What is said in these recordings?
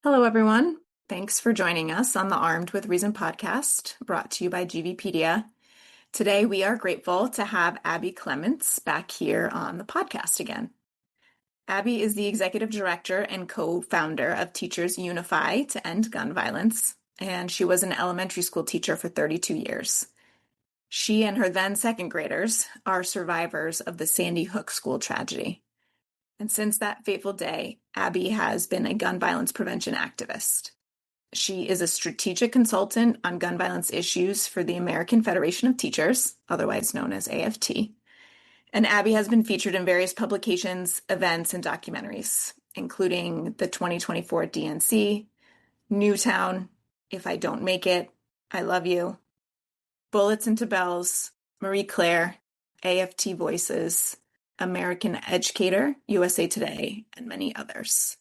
Hello, everyone. Thanks for joining us on the Armed with Reason podcast, brought to you by GVpedia. Today, we are grateful to have Abbey Clements back here on the podcast again. Abbey is the executive director and co-founder of Teachers Unify to end gun violence, and she was an elementary school teacher for 32 years. She and her then second graders are survivors of the Sandy Hook school tragedy. And since that fateful day, Abbey has been a gun violence prevention activist. She is a strategic consultant on gun violence issues for the American Federation of Teachers, otherwise known as AFT. And Abbey has been featured in various publications, events, and documentaries, including the 2024 DNC, Newtown, If I Don't Make It, I Love You, Bullets into Bells, Marie Claire, AFT Voices, American Educator, USA Today, and many others.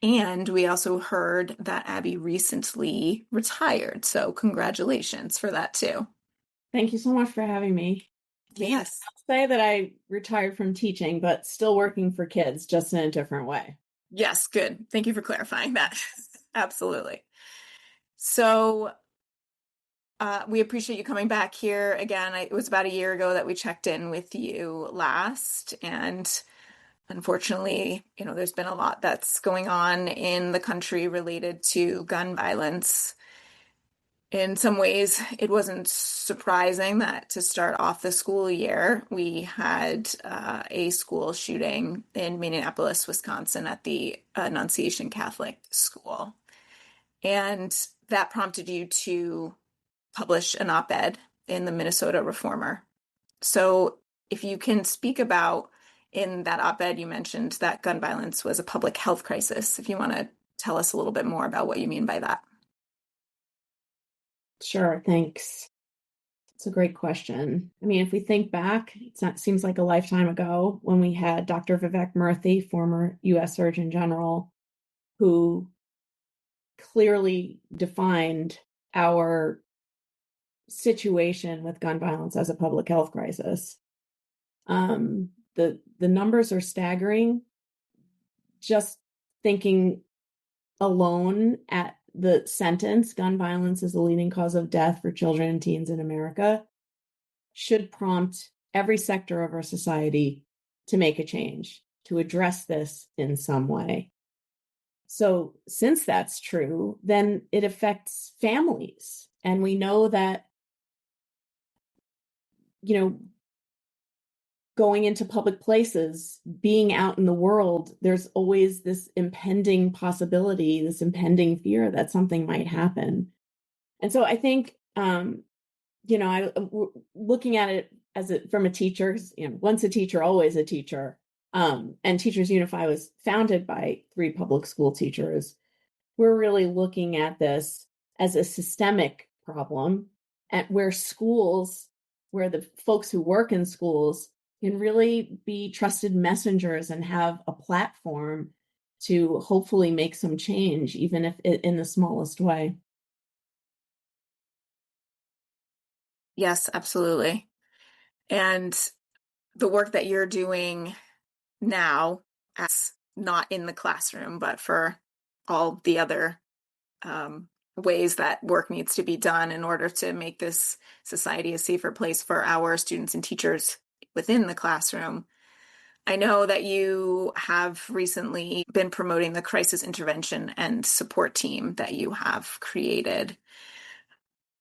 And we also heard that Abbey recently retired, so congratulations for that too. Thank you so much for having me. Yes. I'll say that I retired from teaching, but still working for kids, just in a different way. Yes, good. Thank you for clarifying that. Absolutely. So we appreciate you coming back here again. It was about a year ago that we checked in with you last, and unfortunately, there's been a lot that's going on in the country related to gun violence. In some ways, it wasn't surprising that to start off the school year, we had a school shooting in Minneapolis, Wisconsin at the Annunciation Catholic School. And that prompted you to publish an op-ed in the Minnesota Reformer. So if you can speak about, in that op-ed, you mentioned that gun violence was a public health crisis. If you want to tell us a little bit more about what you mean by that. Sure, thanks. It's a great question. I mean, if we think back, it seems like a lifetime ago when we had Dr. Vivek Murthy, former U.S. Surgeon General, who clearly defined our situation with gun violence as a public health crisis. The numbers are staggering. Just thinking alone at the sentence, gun violence is the leading cause of death for children and teens in America, should prompt every sector of our society to make a change, to address this in some way. So since that's true, then it affects families. And we know that, going into public places, being out in the world, there's always this impending possibility, this impending fear that something might happen. And so I think, looking at it from a teacher's, once a teacher, always a teacher. And Teachers Unify was founded by 3 public school teachers. We're really looking at this as a systemic problem, at where the folks who work in schools can really be trusted messengers and have a platform to hopefully make some change, even if in the smallest way. Yes, absolutely. And the work that you're doing now, as not in the classroom, but for all the other ways that work needs to be done in order to make this society a safer place for our students and teachers within the classroom. I know that you have recently been promoting the crisis intervention and support team that you have created.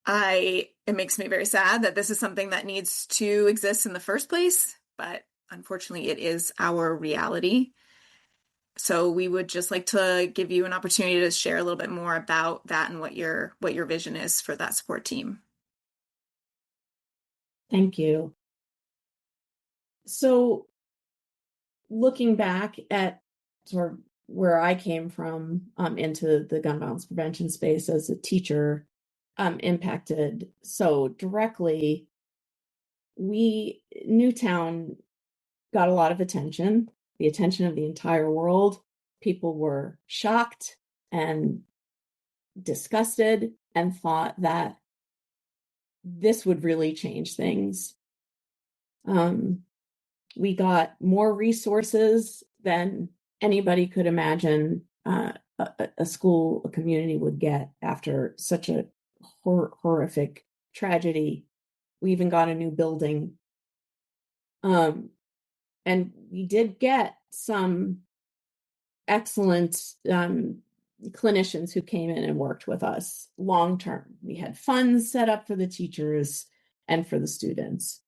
It makes me very sad that this is something that needs to exist in the first place, but unfortunately it is our reality. So we would just like to give you an opportunity to share a little bit more about that and what your vision is for that support team. Thank you. So looking back at sort of where I came from into the gun violence prevention space as a teacher, impacted so directly, Newtown got a lot of attention, the attention of the entire world. People were shocked and disgusted and thought that this would really change things. We got more resources than anybody could imagine. a school, a community would get after such a horrific tragedy. We even got a new building. And we did get some excellent clinicians who came in and worked with us long term. We had funds set up for the teachers and for the students.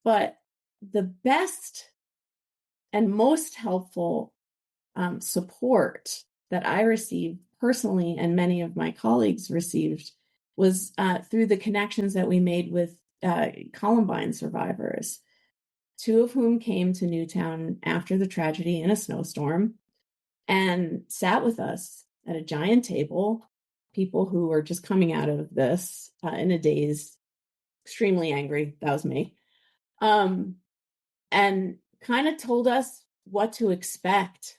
But the best and most helpful support that I received personally, and many of my colleagues received, was through the connections that we made with Columbine survivors, two of whom came to Newtown after the tragedy in a snowstorm and sat with us at a giant table, people who were just coming out of this in a daze, extremely angry. That was me. And kind of told us what to expect.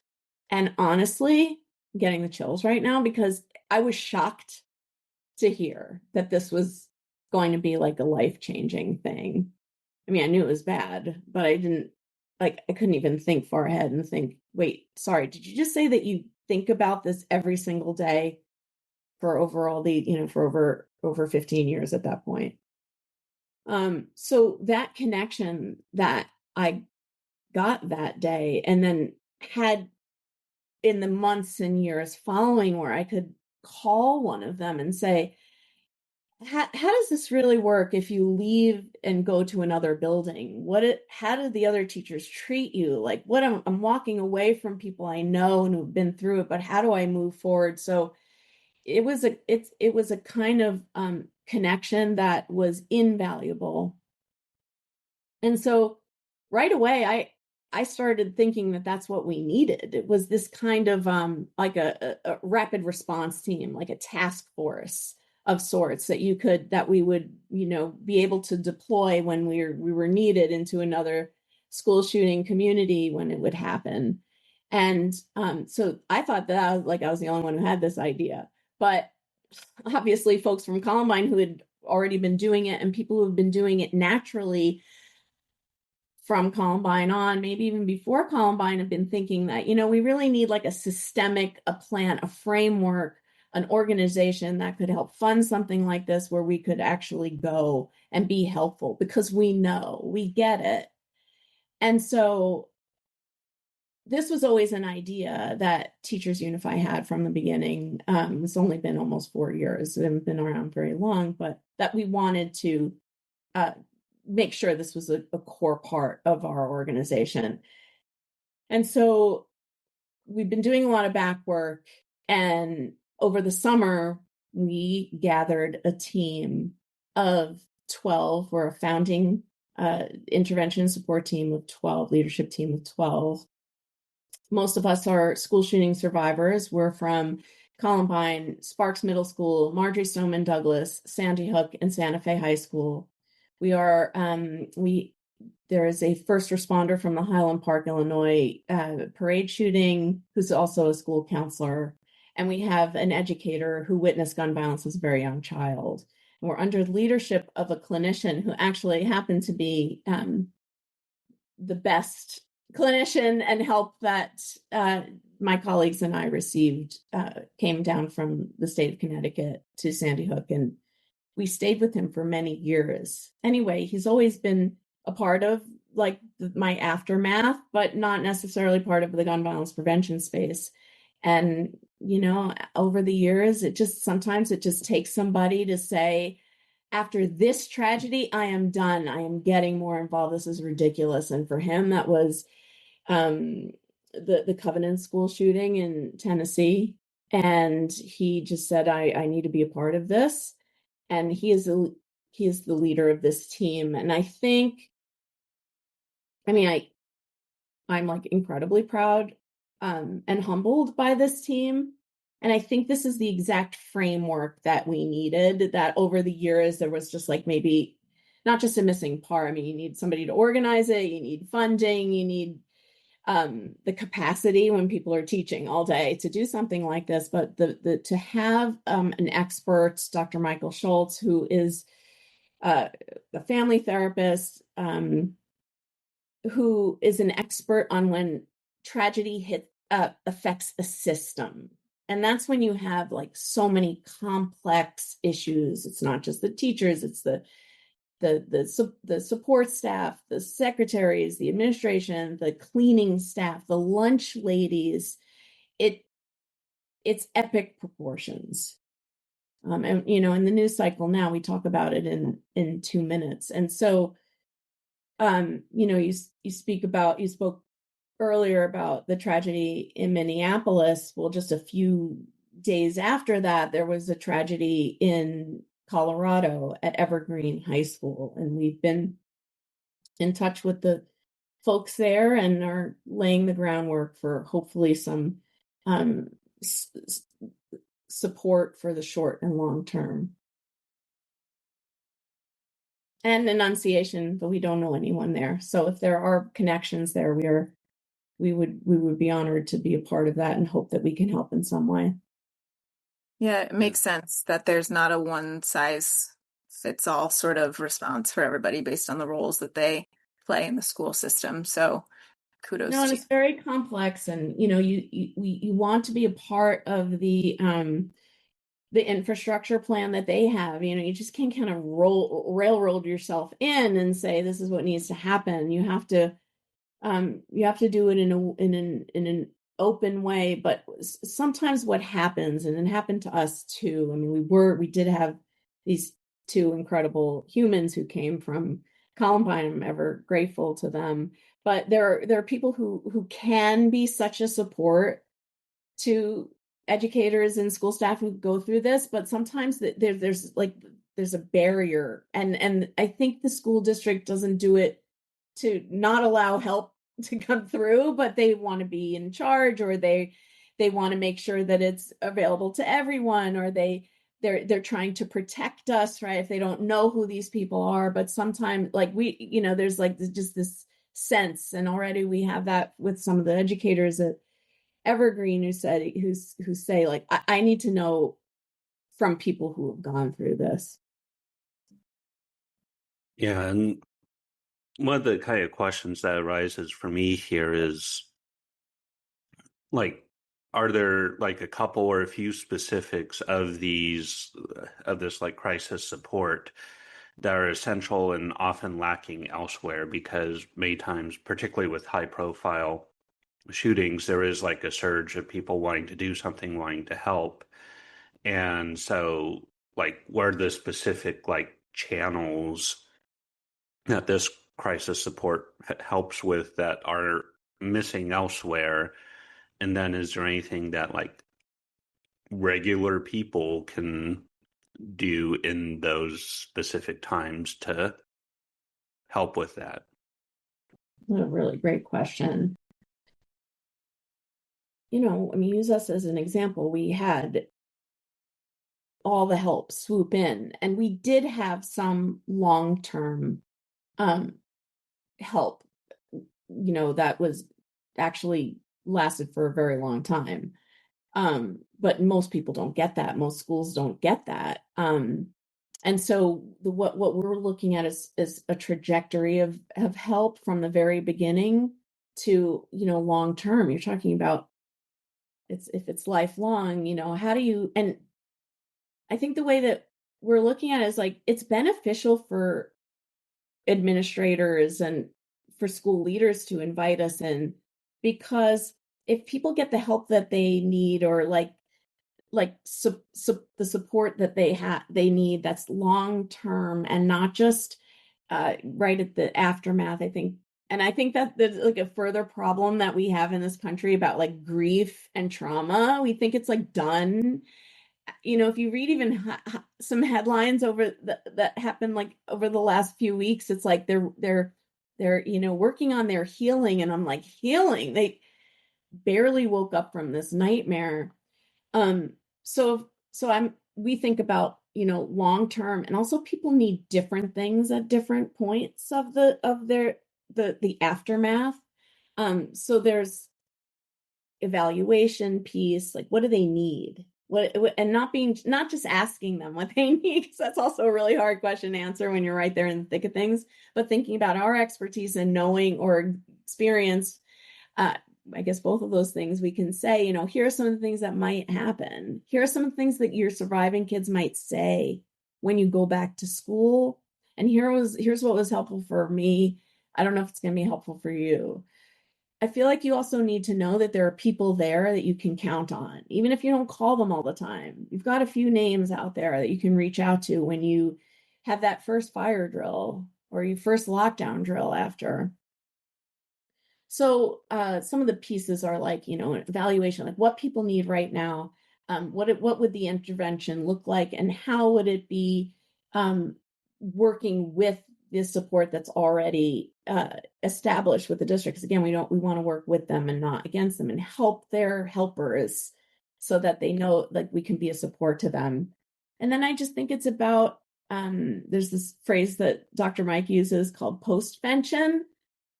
And honestly, I'm getting the chills right now because I was shocked to hear that this was going to be like a life-changing thing. I mean, I knew it was bad, but I couldn't even think far ahead and think, wait, sorry, did you just say that you think about this every single day for for over 15 years at that point? So that connection that I got that day and then had in the months and years following, where I could call one of them and say, how does this really work if you leave and go to another building? How do the other teachers treat you? Like, I'm walking away from people I know and who've been through it, but how do I move forward? So it was a kind of connection that was invaluable. And so right away, I started thinking that that's what we needed. It was this kind of like a rapid response team, like a task force of sorts that we would, be able to deploy when we were needed into another school shooting community when it would happen. And so I thought that I was the only one who had this idea, but obviously folks from Columbine who had already been doing it and people who have been doing it naturally from Columbine on, maybe even before Columbine, have been thinking that, we really need like a plan, a framework, an organization that could help fund something like this where we could actually go and be helpful because we get it. And so this was always an idea that Teachers Unify had from the beginning. It's only been almost 4 years. It hasn't been around very long, but that we wanted to make sure this was a core part of our organization. And so we've been doing a lot of back work, and over the summer, we gathered a team of 12. We're a founding intervention support team of 12, leadership team of 12. Most of us are school shooting survivors. We're from Columbine, Sparks Middle School, Marjorie Stoneman Douglas, Sandy Hook, and Santa Fe High School. There is a first responder from the Highland Park, Illinois parade shooting who's also a school counselor. And we have an educator who witnessed gun violence as a very young child. And we're under the leadership of a clinician who actually happened to be the best clinician and help that my colleagues and I received came down from the state of Connecticut to Sandy Hook, and we stayed with him for many years. Anyway, he's always been a part of my aftermath, but not necessarily part of the gun violence prevention space. And, over the years, sometimes it just takes somebody to say, after this tragedy, I am done. I am getting more involved. This is ridiculous. And for him, that was the Covenant school shooting in Tennessee. And he just said, I need to be a part of this. And he is the leader of this team. And I'm like incredibly proud and humbled by this team. And I think this is the exact framework that we needed, that over the years, there was just maybe not just a missing part. I mean, you need somebody to organize it. You need funding. You need the capacity when people are teaching all day to do something like this. But to have an expert, Dr. Michael Schultz, who is a family therapist, who is an expert on when tragedy hits affects the system. And that's when you have like so many complex issues. It's not just the teachers, it's the support staff, the secretaries, the administration, the cleaning staff, the lunch ladies. It's epic proportions. And in the news cycle now, we talk about it in 2 minutes. And so you spoke earlier about the tragedy in Minneapolis. Well, just a few days after that, there was a tragedy in Colorado at Evergreen High School. And we've been in touch with the folks there and are laying the groundwork for hopefully some support for the short and long term. And Annunciation, but we don't know anyone there. So if there are connections there, we would be honored to be a part of that and hope that we can help in some way. Yeah, it makes sense that there's not a one size fits all sort of response for everybody based on the roles that they play in the school system. So kudos No, and to it's very complex, and you want to be a part of the infrastructure plan that they have. You just can't kind of railroad yourself in and say this is what needs to happen. You have to do it in an open way. But sometimes what happens, and it happened to us too. I mean, we did have these two incredible humans who came from Columbine. I'm ever grateful to them. But there are people who can be such a support to educators and school staff who go through this, but sometimes there's a barrier, and I think the school district doesn't do it to not allow help to come through, but they want to be in charge, or they want to make sure that it's available to everyone, or they're trying to protect us, right? If they don't know who these people are. But sometimes there's like just this sense, and already we have that with some of the educators at Evergreen who say like, I need to know from people who have gone through this. Yeah, and one of the kind of questions that arises for me here is like, are there like a couple or a few specifics of this like crisis support that are essential and often lacking elsewhere? Because many times, particularly with high profile shootings, there is like a surge of people wanting to do something, wanting to help. And so like, what are the specific like channels that this crisis support helps with that are missing elsewhere? And then is there anything that like regular people can do in those specific times to help with that? What a really great question. Use us as an example. We had all the help swoop in, and we did have some long-term help, that was actually lasted for a very long time. But most people don't get that. Most schools don't get that. And so what we're looking at is a trajectory of help from the very beginning to, long term. You're talking about if it's lifelong, how do you, and I think the way that we're looking at it is like, it's beneficial for administrators and for school leaders to invite us in, because if people get the help that they need, or the support that they need, that's long term and not just right at the aftermath. I think that there's like a further problem that we have in this country about like grief and trauma. We think it's like done. If you read even some headlines that happened like over the last few weeks, it's like they're working on their healing, and I'm like, healing? They barely woke up from this nightmare. So we think about, long term, and also people need different things at different points of the aftermath. So there's evaluation piece, like what do they need? And not just asking them what they need, because that's also a really hard question to answer when you're right there in the thick of things, but thinking about our expertise and knowing or experience, I guess both of those things, we can say, here are some of the things that might happen. Here are some of the things that your surviving kids might say when you go back to school. And here's what was helpful for me. I don't know if it's going to be helpful for you. I feel like you also need to know that there are people there that you can count on, even if you don't call them all the time. You've got a few names out there that you can reach out to when you have that first fire drill or your first lockdown drill after. So some of the pieces are like, evaluation, like what people need right now. What would the intervention look like, and how would it be working with the support that's already established with the districts? Again, we want to work with them and not against them, and help their helpers so that they know like we can be a support to them. And then I just think it's about there's this phrase that Dr. Mike uses called postvention.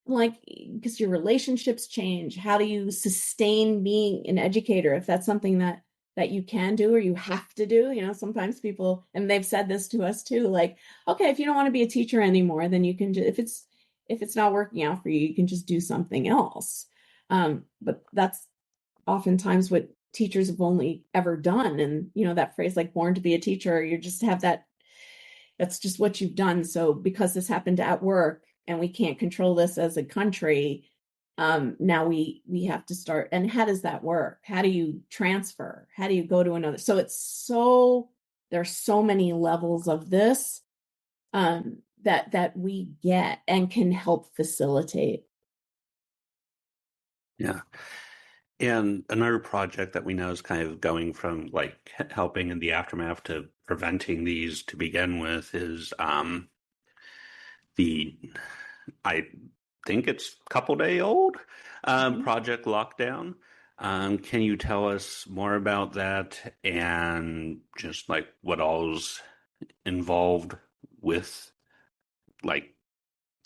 Like, because your relationships change. How do you sustain being an educator if that's something that you can do or you have to do? Sometimes people, and they've said this to us too, like, okay, if you don't want to be a teacher anymore, then you can just, if it's not working out for you, you can just do something else. But that's oftentimes what teachers have only ever done. And that phrase, like born to be a teacher, you just have that's just what you've done. So because this happened at work and we can't control this as a country, now we have to start. And how does that work? How do you transfer? How do you go to another? So there's so many levels of this that we get and can help facilitate. Yeah. And another project that we know is kind of going from like helping in the aftermath to preventing these to begin with is I think it's a couple day old Project Lockdown. Can you tell us more about that and just like what all's involved with like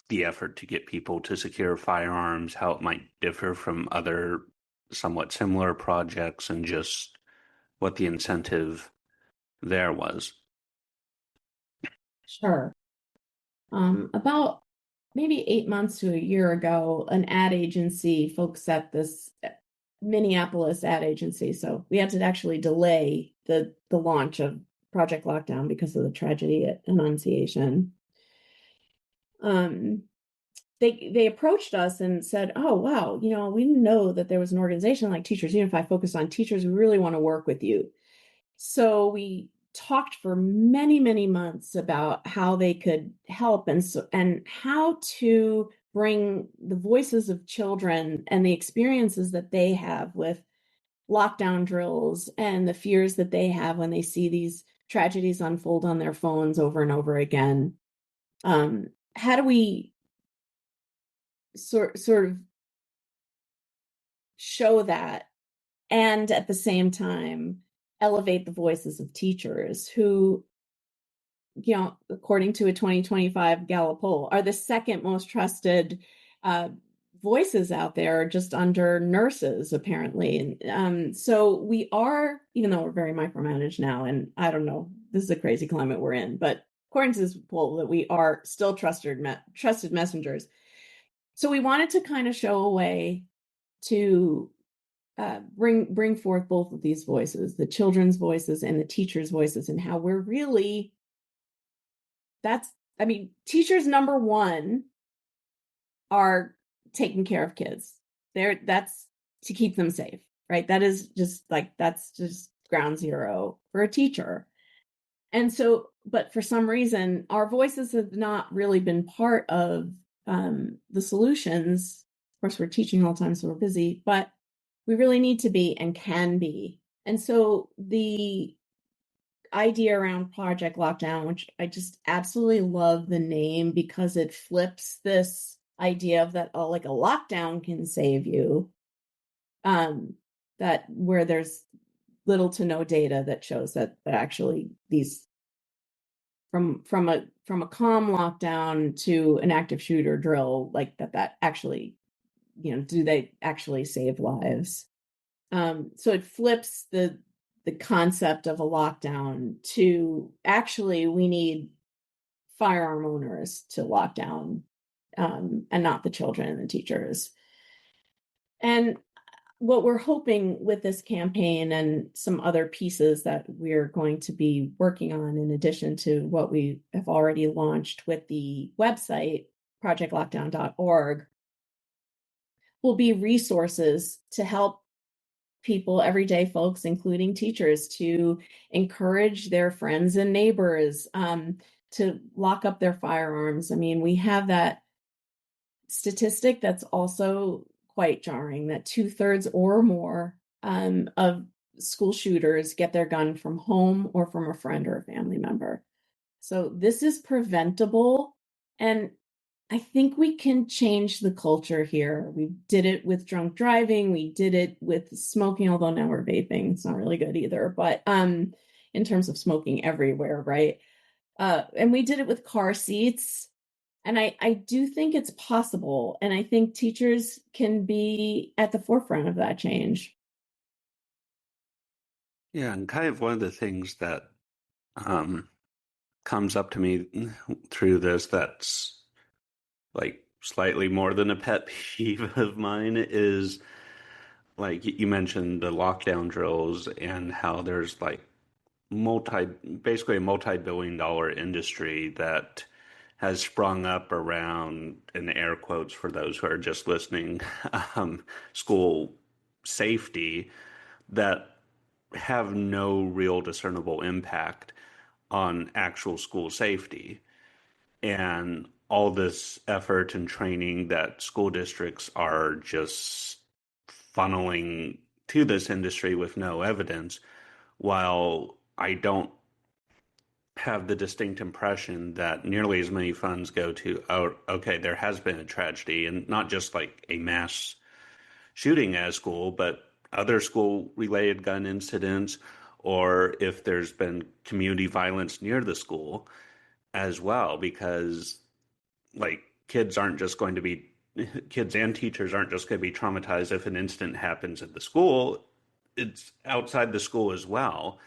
the effort to get people to secure firearms, how it might differ from other somewhat similar projects, and just what the incentive there was? Sure. About maybe 8 months to a year ago, an ad agency, folks at this Minneapolis ad agency, so we had to actually delay the launch of Project Lockdown because of the tragedy at Annunciation. They approached us and said, oh, wow, we know that there was an organization like Teachers Unify focused on teachers. We really want to work with you. So we talked for many, many months about how they could help and how to bring the voices of children and the experiences that they have with lockdown drills and the fears that they have when they see these tragedies unfold on their phones over and over again. How do we sort of show that and at the same time elevate the voices of teachers who, according to a 2025 Gallup poll, are the second most trusted voices out there, just under nurses, apparently. And so we are, even though we're very micromanaged now, and I don't know, this is a crazy climate we're in, but according to this poll, that we are still trusted messengers. So we wanted to kind of show a way to bring forth both of these voices, the children's voices and the teachers' voices, and how we're really, teachers number one are taking care of kids. That's to keep them safe, right? That's just ground zero for a teacher. And so, but for some reason, our voices have not really been part of the solutions. Of course, we're teaching all the time, so we're busy, but we really need to be and can be. And so the idea around Project Lockdown, which I just absolutely love the name because it flips this idea of that, like a lockdown can save you, that where there's little to no data that shows that actually these from a calm lockdown to an active shooter drill, like that actually, do they actually save lives? So it flips the concept of a lockdown to actually we need firearm owners to lock down, and not the children and the teachers. And what we're hoping with this campaign and some other pieces that we're going to be working on, in addition to what we have already launched with the website, projectlockdown.org, will be resources to help people, everyday folks, including teachers, to encourage their friends and neighbors to lock up their firearms. I mean, we have that statistic that's also quite jarring, that 2/3 or more of school shooters get their gun from home or from a friend or a family member. So this is preventable, and I think we can change the culture here. We did it with drunk driving, we did it with smoking, although now we're vaping. It's not really good either, but in terms of smoking everywhere, right? And we did it with car seats. And I do think it's possible. And I think teachers can be at the forefront of that change. Yeah, and kind of one of the things that comes up to me through this that's like slightly more than a pet peeve of mine is like you mentioned the lockdown drills and how there's like basically a multi-billion-dollar industry that has sprung up around, in air quotes for those who are just listening, school safety that have no real discernible impact on actual school safety. And all this effort and training that school districts are just funneling to this industry with no evidence, while I don't have the distinct impression that nearly as many funds go to, oh, okay, there has been a tragedy, and not just like a mass shooting at a school, but other school related gun incidents, or if there's been community violence near the school as well, because like kids and teachers aren't just going to be traumatized if an incident happens at the school. It's outside the school as well.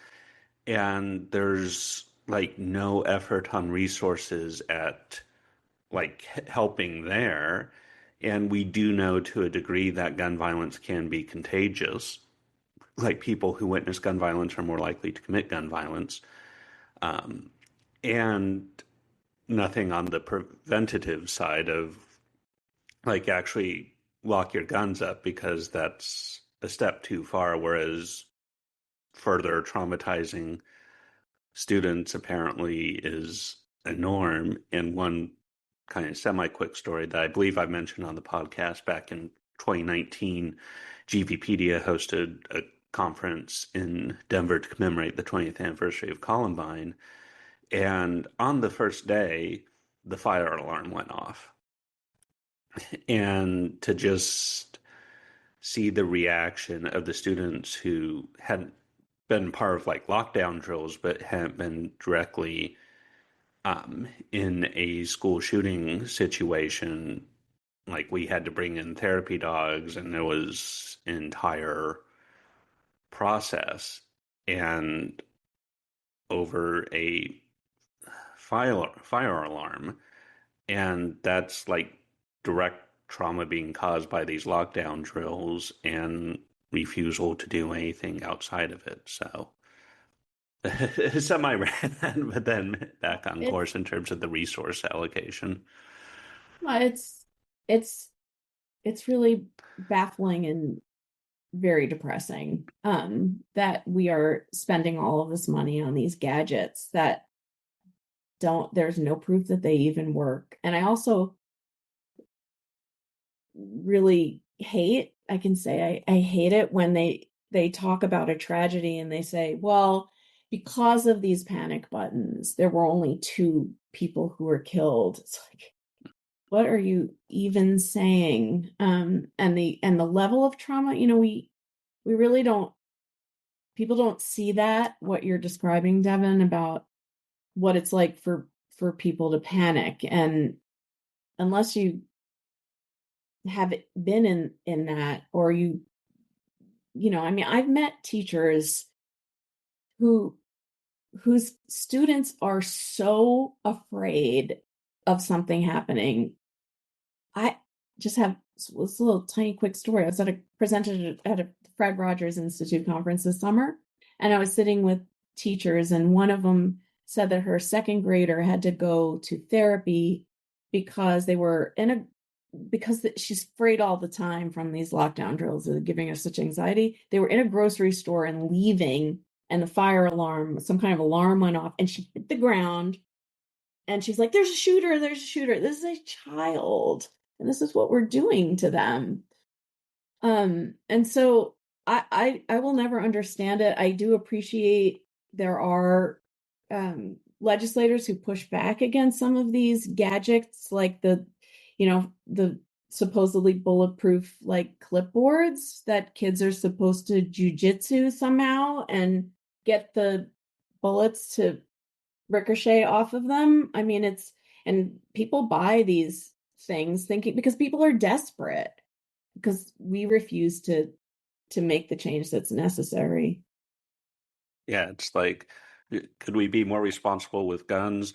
And there's like no effort on resources at like helping there. And we do know to a degree that gun violence can be contagious. Like people who witness gun violence are more likely to commit gun violence. And nothing on the preventative side of like actually lock your guns up, because that's a step too far. Whereas further traumatizing students apparently is a norm. And one kind of semi-quick story that I believe I mentioned on the podcast back in 2019, GVpedia hosted a conference in Denver to commemorate the 20th anniversary of Columbine. And on the first day, the fire alarm went off. And to just see the reaction of the students who hadn't been part of like lockdown drills, but hadn't been directly in a school shooting situation, like we had to bring in therapy dogs, and there was an entire process. And over a fire alarm, and that's like direct trauma being caused by these lockdown drills and refusal to do anything outside of it. So semi-rant, but then back on It's course in terms of the resource allocation. well, it's really baffling and very depressing that we are spending all of this money on these gadgets that there's no proof that they even work. And I also really hate, I can say I hate it when they talk about a tragedy and they say, well, because of these panic buttons, there were only 2 people who were killed. It's like, what are you even saying? And the level of trauma, we really don't, people don't see that, what you're describing, Devin, about what it's like for people to panic. And unless you have been in that, or I mean, I've met teachers whose students are so afraid of something happening. I just have this little tiny quick story. I was presented at a Fred Rogers Institute conference this summer, and I was sitting with teachers, and one of them said that her second grader had to go to therapy because she's afraid all the time from these lockdown drills that are giving her such anxiety. They were in a grocery store and leaving, and the fire alarm, some kind of alarm went off, and she hit the ground. And she's like, there's a shooter, there's a shooter. This is a child. And this is what we're doing to them. And so I will never understand it. I do appreciate there are legislators who push back against some of these gadgets, like the supposedly bulletproof like clipboards that kids are supposed to jujitsu somehow and get the bullets to ricochet off of them. I mean, and people buy these things thinking, because people are desperate, because we refuse to make the change that's necessary. Yeah, it's like, could we be more responsible with guns?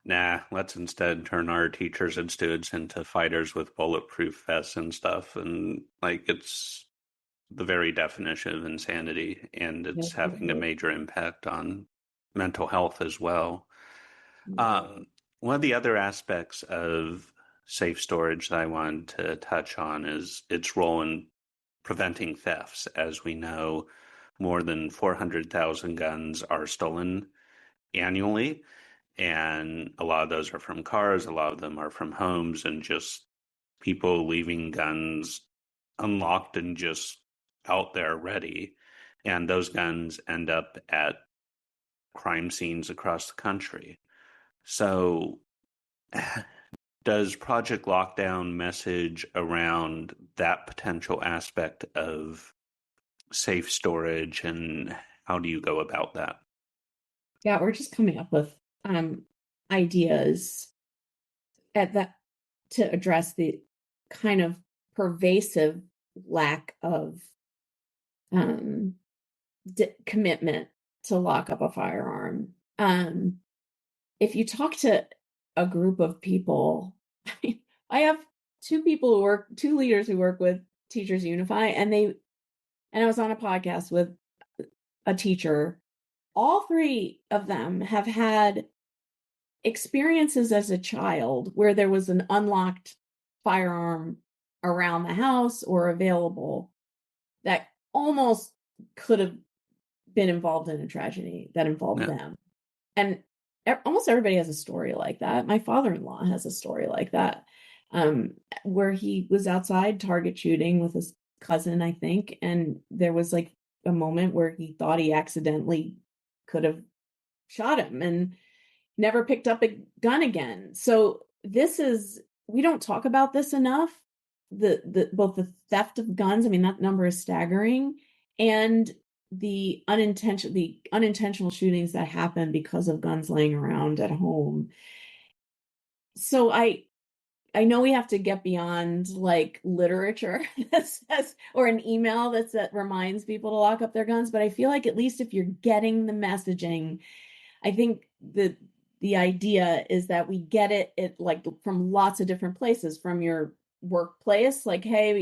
Nah, let's instead turn our teachers and students into fighters with bulletproof vests and stuff. And like, it's the very definition of insanity, and it's having a major impact on mental health as well. One of the other aspects of safe storage that I wanted to touch on is its role in preventing thefts. As we know, more than 400,000 guns are stolen annually, and a lot of those are from cars, a lot of them are from homes, and just people leaving guns unlocked and just out there ready. And those guns end up at crime scenes across the country. So does Project Lockdown message around that potential aspect of safe storage, and how do you go about that? Yeah, we're just coming up with ideas at that to address the kind of pervasive lack of commitment to lock up a firearm. If you talk to a group of people, I have two leaders who work with Teachers Unify, and I was on a podcast with a teacher. All three of them have had experiences as a child where there was an unlocked firearm around the house or available that almost could have been involved in a tragedy that involved them. And almost everybody has a story like that. My father-in-law has a story like that, where he was outside target shooting with his cousin, I think, and there was like a moment where he thought he accidentally could have shot him and never picked up a gun again. So we don't talk about this enough. Both the theft of guns, I mean, that number is staggering, and the unintentional shootings that happen because of guns laying around at home. So I know we have to get beyond like literature that says, or an email that reminds people to lock up their guns, but I feel like at least if you're getting the messaging, I think the idea is that we get it like from lots of different places, from your workplace, like, hey,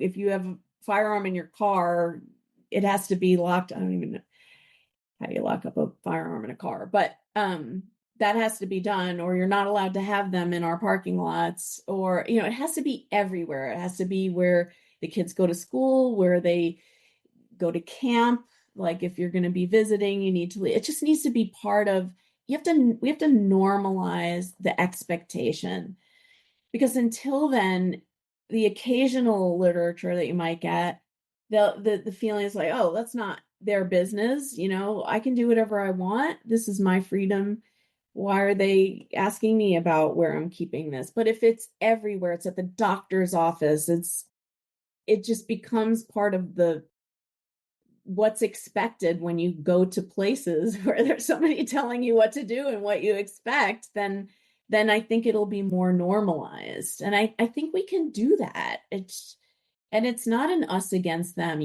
if you have a firearm in your car, it has to be locked. I don't even know how you lock up a firearm in a car, but that has to be done, or you're not allowed to have them in our parking lots, or it has to be everywhere. It has to be where the kids go to school, where they go to camp. Like if you're going to be visiting, you need to leave. It just needs to be part of, we have to normalize the expectation, because until then, the occasional literature that you might get, the feeling is like, oh, that's not their business. I can do whatever I want. This is my freedom. Why are they asking me about where I'm keeping this? But if it's everywhere, it's at the doctor's office, it just becomes part of what's expected when you go to places where there's somebody telling you what to do and what you expect, then I think it'll be more normalized. And I think we can do that. It's not an us against them.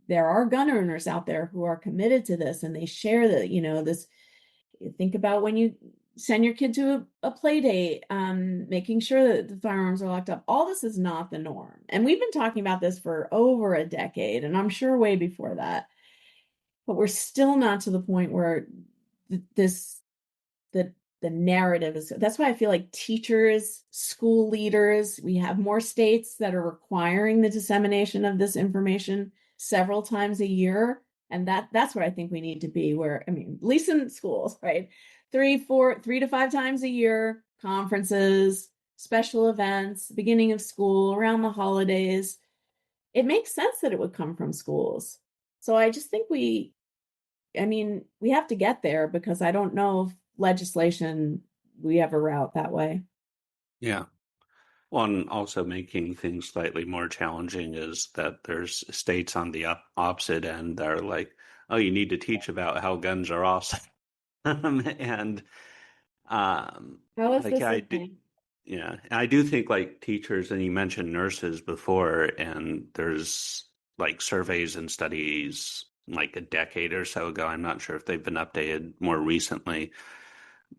There are gun owners out there who are committed to this, and they share this. Think about when you send your kid to a play date, making sure that the firearms are locked up. All this is not the norm. And we've been talking about this for over a decade, and I'm sure way before that. But we're still not to the point where this the narrative is. That's why I feel like teachers, school leaders, we have more states that are requiring the dissemination of this information several times a year. And that's where I think we need to be, where, I mean, at least in schools, right? 3 to 5 times a year, conferences, special events, beginning of school, around the holidays. It makes sense that it would come from schools. So I just think we have to get there, because I don't know if legislation we have a route that way. Yeah. Well, and also making things slightly more challenging is that there's states on the opposite end that are like, oh, you need to teach about how guns are awesome. And How is like this yeah, a thing? yeah, I do think like teachers, and you mentioned nurses before, and there's like surveys and studies like a decade or so ago. I'm not sure if they've been updated more recently,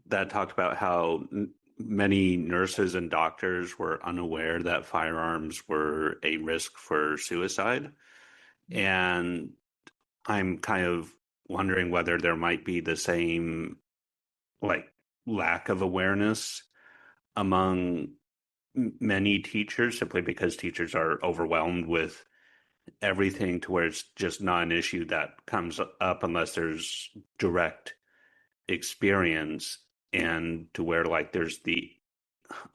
that talked about how many nurses and doctors were unaware that firearms were a risk for suicide. And I'm kind of wondering whether there might be the same like lack of awareness among many teachers, simply because teachers are overwhelmed with everything to where it's just not an issue that comes up unless there's direct experience, and to where like there's the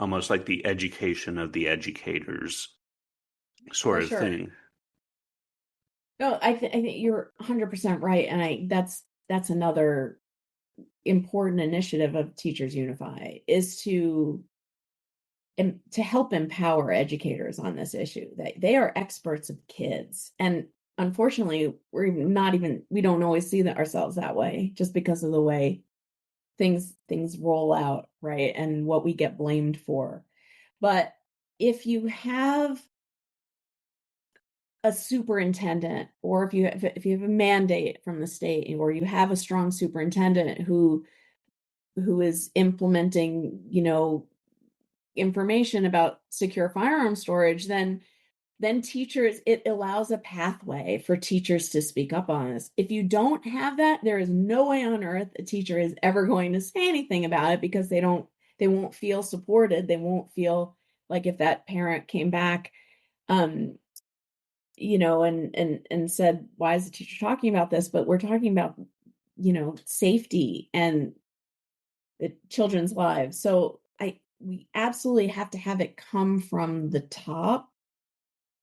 almost like the education of the educators sort For of sure. thing. No, I think you're 100% right. And that's another important initiative of Teachers Unify, is to help empower educators on this issue. They are experts of kids. And unfortunately, we don't always see that ourselves that way, just because of the way things roll out, right? And what we get blamed for. But if you have a superintendent, or if you have a mandate from the state, or you have a strong superintendent who is implementing, information about secure firearm storage, then teachers, it allows a pathway for teachers to speak up on this. If you don't have that, there is no way on earth a teacher is ever going to say anything about it, because they won't feel supported. They won't feel like, if that parent came back, and said, why is the teacher talking about this? But we're talking about, safety and the children's lives. So we absolutely have to have it come from the top.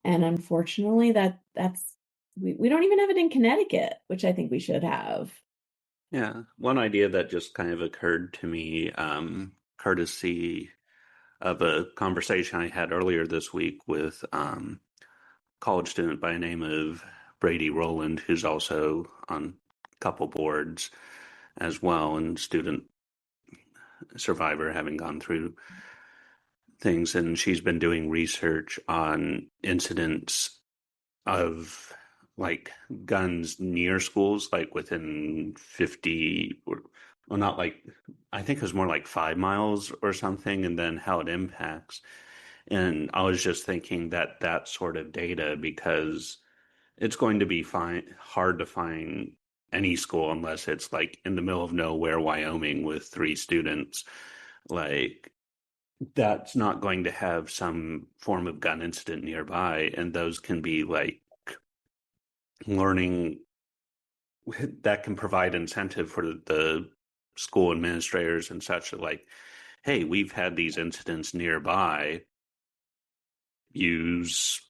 And unfortunately, we don't even have it in Connecticut, which I think we should have. Yeah, one idea that just kind of occurred to me, courtesy of a conversation I had earlier this week with college student by the name of Brady Rowland, who's also on a couple boards as well, and student survivor, having gone through things. And she's been doing research on incidents of like guns near schools, like within 50, or well, not like, I think it was more like 5 miles or something, and then how it impacts. And I was just thinking that that sort of data, because it's going to be hard to find any school unless it's like in the middle of nowhere, Wyoming, with 3 students. Like, that's not going to have some form of gun incident nearby. And those can be like learning that can provide incentive for the school administrators and such, that like, hey, we've had these incidents nearby. Use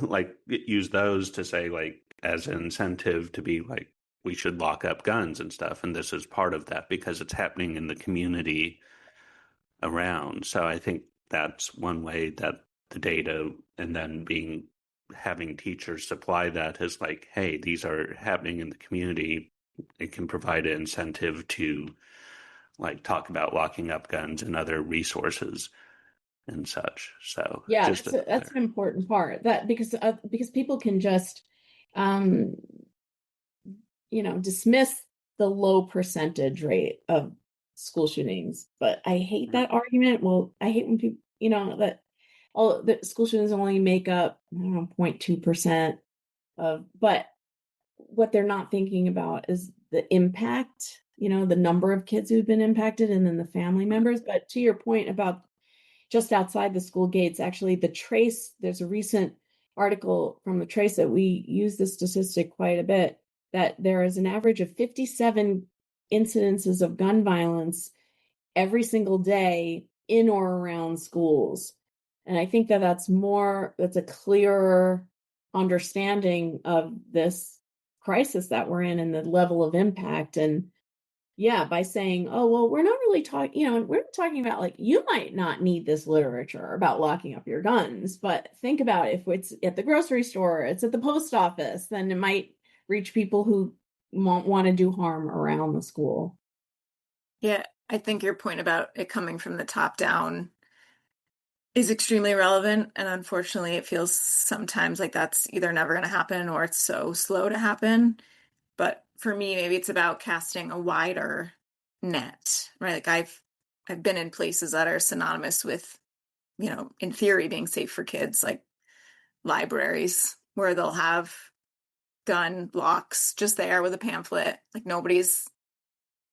like use those to say, like, as an incentive to be like, we should lock up guns and stuff, and this is part of that because it's happening in the community around. So I think that's one way that the data, and then having teachers supply that as like, hey, these are happening in the community. It can provide an incentive to like talk about locking up guns and other resources and such. So Yeah, just that's an important part, that because people can just dismiss the low percentage rate of school shootings. But I hate that argument. Well, I hate when people, that all the school shootings only make up, I don't know, 0.2% of, but what they're not thinking about is the impact, the number of kids who've been impacted and then the family members. But to your point about just outside the school gates, actually there's a recent article from the Trace that we use this statistic quite a bit, that there is an average of 57 incidences of gun violence every single day in or around schools. And I think that's a clearer understanding of this crisis that we're in and the level of impact. And yeah, by saying, oh, well, we're not really talking, we're talking about like, you might not need this literature about locking up your guns, but think about if it's at the grocery store, it's at the post office, then it might reach people who won't want to do harm around the school. Yeah, I think your point about it coming from the top down is extremely relevant. And unfortunately, it feels sometimes like that's either never going to happen or it's so slow to happen. But for me, maybe it's about casting a wider net, right? Like I've been in places that are synonymous with, in theory, being safe for kids, like libraries, where they'll have gun locks just there with a pamphlet. Like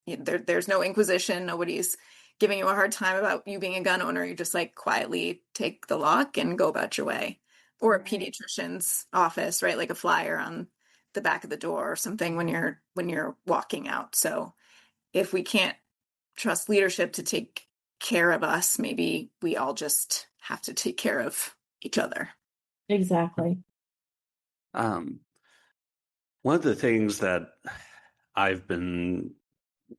there's no inquisition. Nobody's giving you a hard time about you being a gun owner. You just like quietly take the lock and go about your way. Or a pediatrician's office, right? Like a flyer on the back of the door or something when you're walking out. So if we can't trust leadership to take care of us, maybe we all just have to take care of each other. Exactly. One of the things that I've been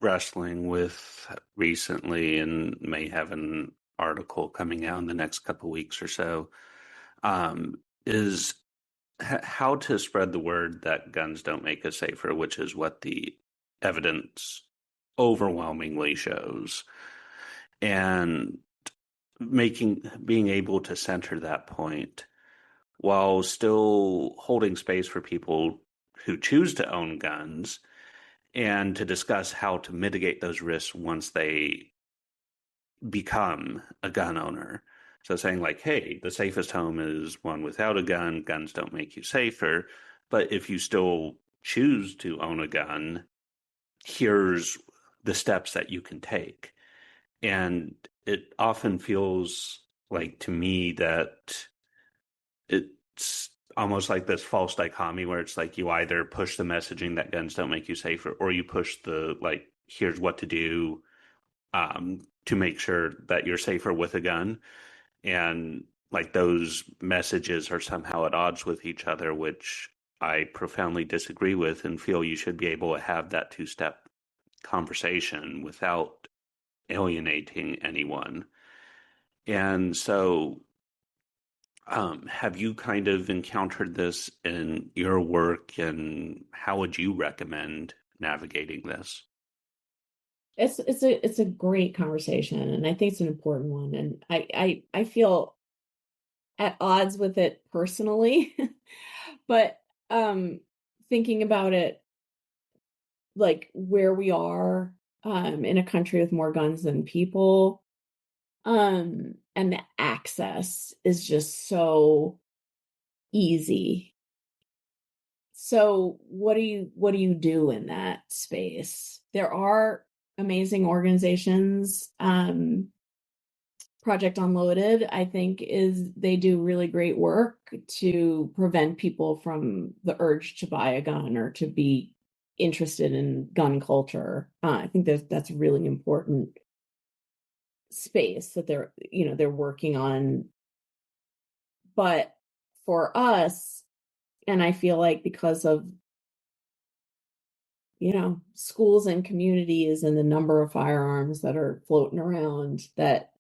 wrestling with recently, and may have an article coming out in the next couple of weeks or so, is how to spread the word that guns don't make us safer, which is what the evidence overwhelmingly shows, and being able to center that point while still holding space for people who choose to own guns, and to discuss how to mitigate those risks once they become a gun owner. So saying like, hey, the safest home is one without a gun. Guns don't make you safer. But if you still choose to own a gun, here's the steps that you can take. And it often feels like to me that it's almost like this false dichotomy where it's like you either push the messaging that guns don't make you safer, or you push the like, here's what to do to make sure that you're safer with a gun. And like those messages are somehow at odds with each other, which I profoundly disagree with, and feel you should be able to have that two-step conversation without alienating anyone. And so have you kind of encountered this in your work, and how would you recommend navigating this? It's a great conversation, and I think it's an important one. And I feel at odds with it personally, but thinking about it, like where we are in a country with more guns than people, and the access is just so easy. So what do you do in that space? There are amazing organizations. Project Unloaded, I think, they do really great work to prevent people from the urge to buy a gun or to be interested in gun culture. I think that's a really important space that they're working on. But for us, and I feel like because of schools and communities and the number of firearms that are floating around, that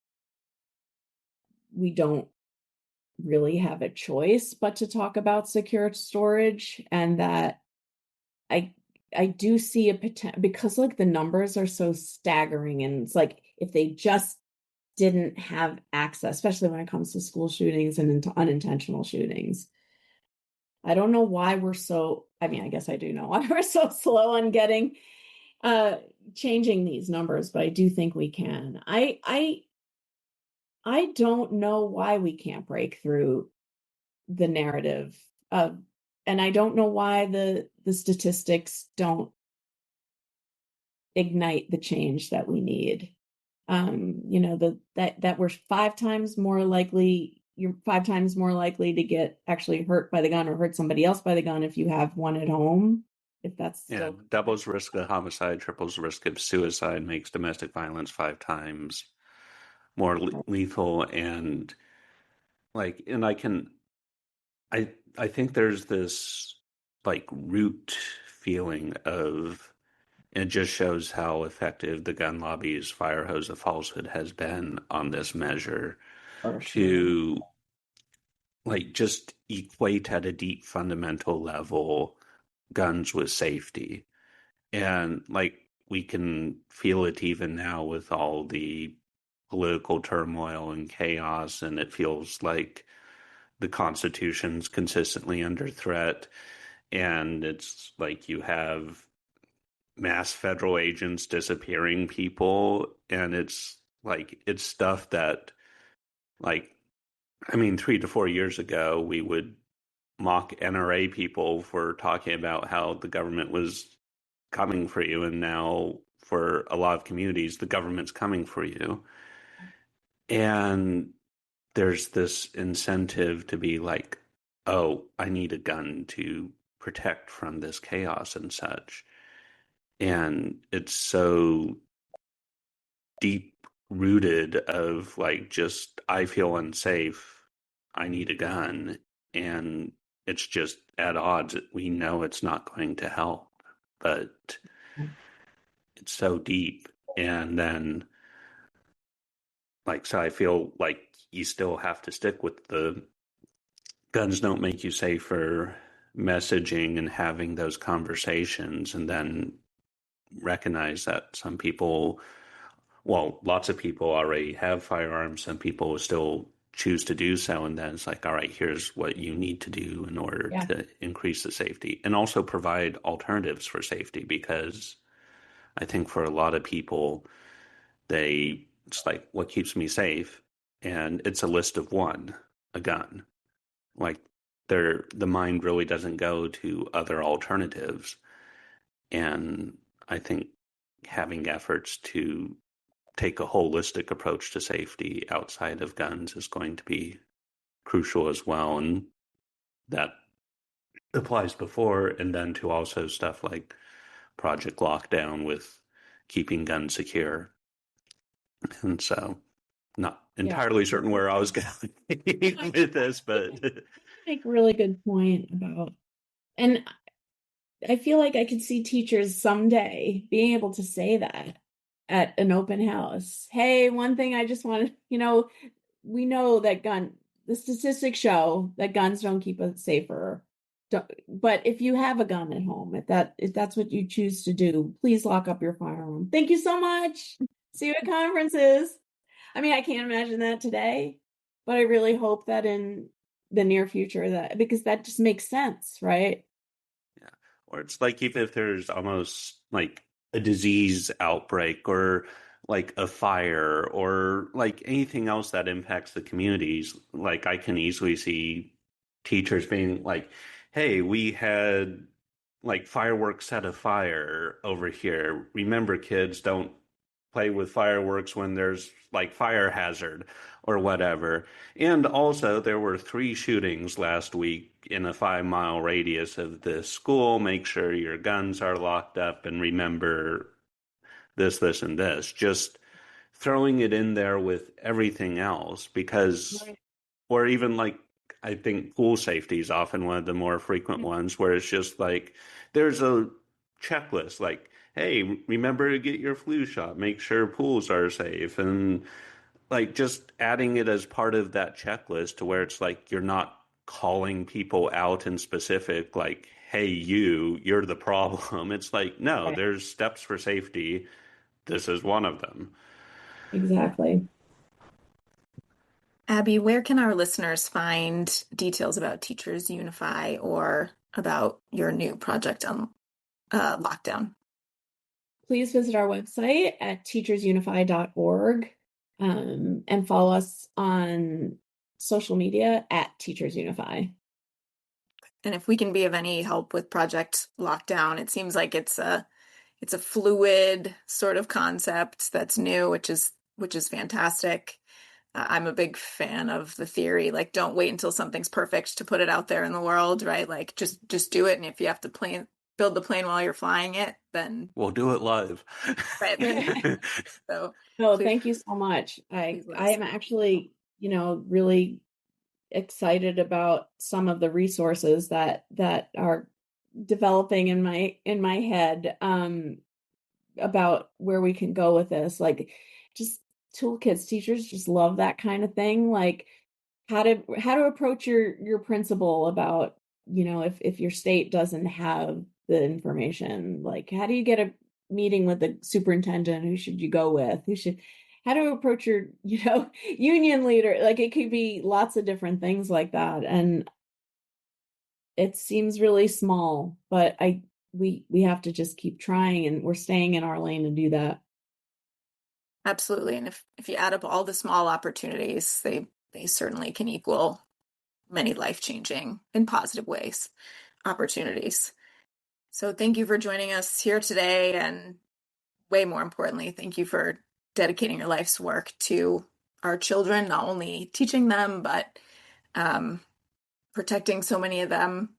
we don't really have a choice but to talk about secure storage. And that I do see a potential, because like the numbers are so staggering, and it's like if they just didn't have access, especially when it comes to school shootings and into unintentional shootings. I don't know why I guess I do know why we're so slow on getting changing these numbers, but I do think we can. I don't know why we can't break through the narrative of, and I don't know why the statistics don't ignite the change that we need. That we're 5 times more likely, you're 5 times more likely to get actually hurt by the gun or hurt somebody else by the gun if you have one at home. If that's still doubles risk of homicide, triples risk of suicide, makes domestic violence 5 times more lethal. And I think there's this like root feeling of, it just shows how effective the gun lobby's fire hose of falsehood has been on this measure to like just equate at a deep fundamental level guns with safety. And like we can feel it even now with all the political turmoil and chaos, and it feels like the Constitution's consistently under threat. And it's like you have mass federal agents disappearing people, and it's stuff that, like, I mean, 3 to 4 years ago we would mock NRA people for talking about how the government was coming for you, and now for a lot of communities the government's coming for you. And there's this incentive to be like, oh, I need a gun to protect from this chaos and such. And it's so deep rooted of like, just, I feel unsafe, I need a gun. And it's just at odds. We know it's not going to help, but it's so deep. And then, like, so I feel like you still have to stick with the guns don't make you safer messaging and having those conversations, and then recognize that some people, well, lots of people already have firearms. Some people will still choose to do so. And then it's like, all right, here's what you need to do in order to increase the safety, and also provide alternatives for safety. Because I think for a lot of people, it's like, what keeps me safe? And it's a list of one, a gun. Like, the mind really doesn't go to other alternatives. And I think having efforts to take a holistic approach to safety outside of guns is going to be crucial as well. And that applies before and then to also stuff like Project Lockdown with keeping guns secure. And so, not entirely certain where I was going with this, but make a really good point about, and I feel like I could see teachers someday being able to say that at an open house. Hey, one thing I just wanted, we know that the statistics show that guns don't keep us safer. But if you have a gun at home, if that's what you choose to do, please lock up your firearm. Thank you so much. See you at conferences. I mean, I can't imagine that today, but I really hope that in the near future, because that just makes sense, right? Yeah. Or it's like, even if there's almost like a disease outbreak or like a fire or like anything else that impacts the communities, like I can easily see teachers being like, hey, we had like fireworks set afire over here. Remember, kids, don't play with fireworks when there's like fire hazard or whatever. And also, there were 3 shootings last week in a 5-mile radius of this school. Make sure your guns are locked up, and remember this, this, and this. Just throwing it in there with everything else, because, or even like, I think pool safety is often one of the more frequent ones, where it's just like, there's a checklist like, hey, remember to get your flu shot, make sure pools are safe. And like, just adding it as part of that checklist to where it's like, you're not calling people out in specific, like, hey, you're the problem. It's like, no, there's steps for safety. This is one of them. Exactly. Abbey, where can our listeners find details about Teachers Unify or about your new project on lockdown? please visit our website at teachersunify.org, and follow us on social media at Teachers Unify. And if we can be of any help with Project Lockdown, it seems like it's a fluid sort of concept that's new, which is fantastic. I'm a big fan of the theory, like don't wait until something's perfect to put it out there in the world, right? Like just do it, and if you have to build the plane while you're flying it, then We'll do it live. right. So No, please, thank you so much. I let I us am know. actually, really excited about some of the resources that are developing in my head, about where we can go with this. Like, just toolkits. Teachers just love that kind of thing. Like, how to approach your principal about, if your state doesn't have the information. Like, how do you get a meeting with the superintendent? Who should you go with? How to approach your union leader? Like, it could be lots of different things like that. And it seems really small, but we have to just keep trying, and we're staying in our lane to do that. Absolutely. And if you add up all the small opportunities, they certainly can equal many life-changing in positive ways opportunities. So thank you for joining us here today, and way more importantly, thank you for dedicating your life's work to our children, not only teaching them, but um, protecting so many of them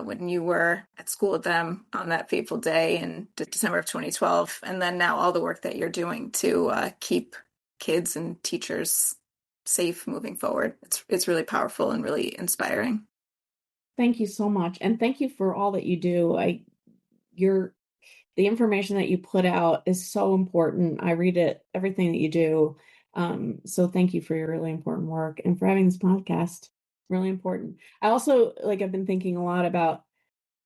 when you were at school with them on that fateful day in December of 2012. And then now all the work that you're doing to keep kids and teachers safe moving forward. It's really powerful and really inspiring. Thank you so much, and thank you for all that you do. Your the information that you put out is so important. I read it, everything that you do. So thank you for your really important work, and for having this podcast. Really important. I also, I've been thinking a lot about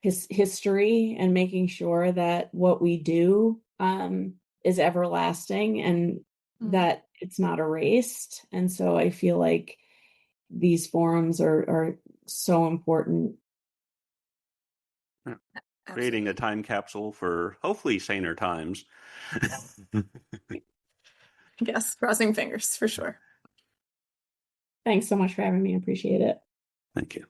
history, and making sure that what we do, is everlasting, and Mm, that it's not erased. And so I feel like these forums are so important. Creating a absolutely. time capsule for hopefully saner times. Yes, crossing fingers for sure. Thanks so much for having me. I appreciate it. Thank you.